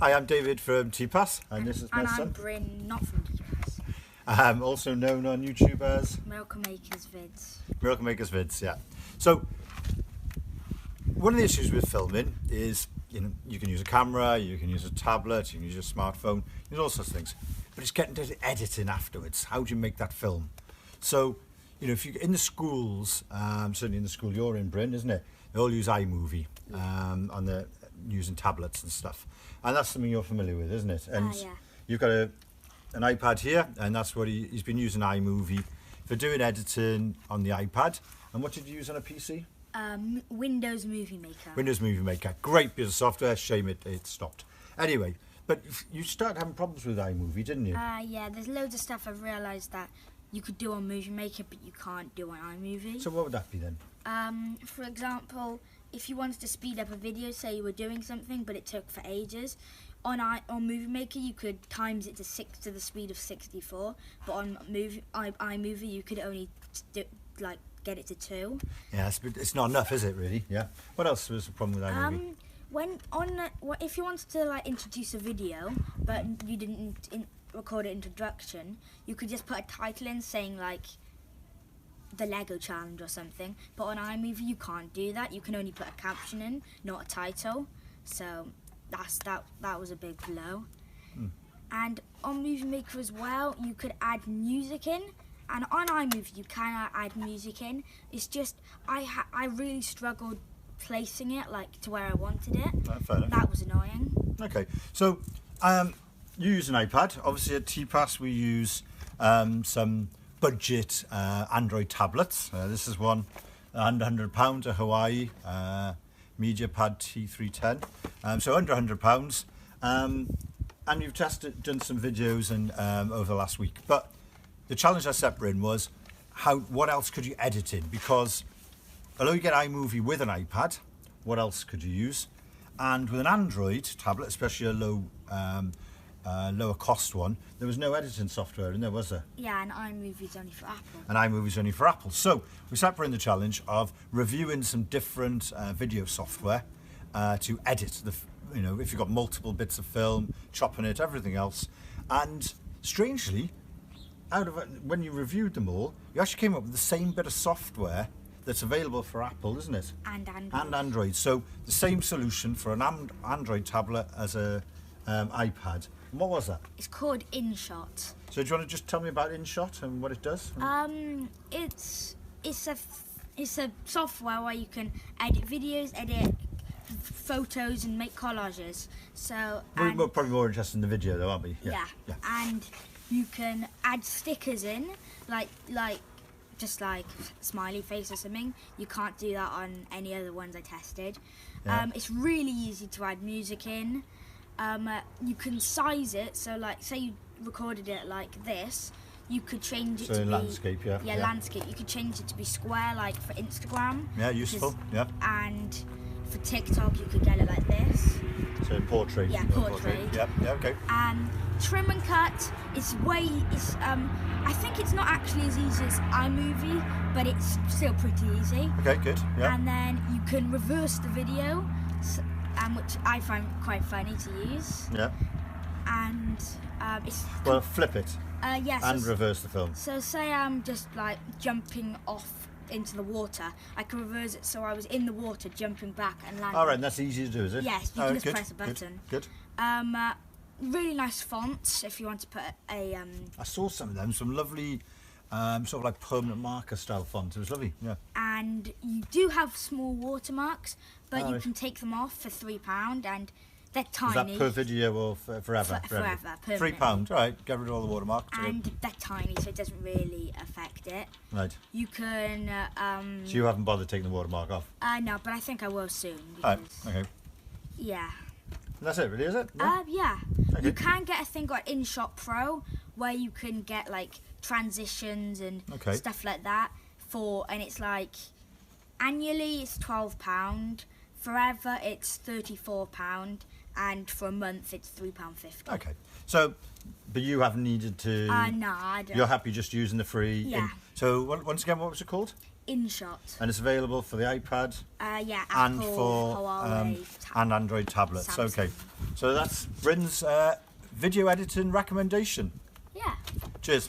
Hi, I'm David from TPass, and this is my and son. I'm Bryn, not from TPass. Also known on YouTube as Miracle Makers Vids. Miracle Makers Vids, yeah. So, one of the issues with filming is, you can use a camera, you can use a tablet, you can use a smartphone, use all sorts of things. But it's getting to editing afterwards. How do you make that film? So, if you in the schools, certainly in the school you're in, Bryn, isn't it? They all use iMovie on the using tablets and stuff, and that's something you're familiar with, isn't it? And yeah. you've got an iPad here, and that's what he's been using iMovie for doing editing on the iPad. And what did you use on a PC? Windows Movie Maker. Windows Movie Maker, great piece of software. Shame it stopped. Anyway, but you started having problems with iMovie, didn't you? Yeah, there's loads of stuff I've realised that you could do on Movie Maker, but you can't do on iMovie. So what would that be then? For example, if you wanted to speed up a video, say you were doing something but it took for ages, on Movie Maker you could times it to the speed of 64, but on iMovie you could only get it to 2. Yeah, it's not enough, is it really? Yeah. What else was the problem with iMovie? If you wanted to introduce a video but you didn't record an introduction, you could just put a title in saying the Lego challenge or something, but on iMovie you can't do that. You can only put a caption in, not a title. So that was a big blow. And on Movie Maker as well, you could add music in, and on iMovie you can add music in. It's just I really struggled placing it to where I wanted it. Fair enough. That was annoying. Okay, so you use an iPad. Obviously at TPass we use some budget Android tablets. This is one under £100, a Hawaii MediaPad T310. So under £100. And you've done some videos and over the last week. But the challenge I set Bryn was what else could you edit in? Because although you get iMovie with an iPad, what else could you use? And with an Android tablet, especially a lower cost one, there was no editing software in there, was there? Yeah, and iMovie's only for Apple. And iMovie's only for Apple. So we sat Bryn the challenge of reviewing some different video software to edit if you've got multiple bits of film, chopping it, everything else. And strangely, when you reviewed them all, you actually came up with the same bit of software that's available for Apple, isn't it? And Android. And Android. So the same solution for an Android tablet as a iPad. And what was that? It's called Inshot. So do you want to just tell me about Inshot and what it does? It's a software where you can edit videos, edit photos, and make collages. So we're probably more interested in the video, though, aren't we? Yeah. And you can add stickers in, just like smiley face or something. You can't do that on any other ones I tested. Yeah. It's really easy to add music in. You can size it, so say you recorded it like this, you could change it to be landscape, yeah. Landscape. You could change it to be square, for Instagram. Yeah, useful. Yeah. And for TikTok, you could get it like this. So portrait. Yeah, portrait. Yeah, okay. Trim and cut is I think it's not actually as easy as iMovie, but it's still pretty easy. Okay, good. Yeah. And then you can reverse the video, which I find quite funny to use. Yeah. And flip it. Yes. And reverse the film. So say I'm just jumping off into the water, I can reverse it so I was in the water jumping back and landing. All right, and that's easy to do, is it? Yes, you can just press a button. Good. Really nice fonts if you want to put a. I saw some of them, some lovely, sort of like permanent marker style fonts. It was lovely, yeah. And you do have small watermarks, but you can take them off for £3, and they're tiny. Is that per video or forever? Forever. £3. All right, get rid of all the watermarks. And they're tiny, so it doesn't really affect it. Right. You can. So you haven't bothered taking the watermark off? No, but I think I will soon. Right. Okay. Yeah. That's it, really, is it? Yeah. Okay. You can get a thing called Inshot Pro where you can get transitions and stuff like that and it's annually it's £12, forever it's £34, and for a month it's £3.50. Okay. So, but you haven't needed to. No, I don't. You're happy just using the free. Yeah. So once again, what was it called? Inshot. And it's available for the iPad Yeah, and Apple, for Huawei, and Android tablets. Samsung. Okay, so that's Bryn's video editing recommendation. Yeah. Cheers.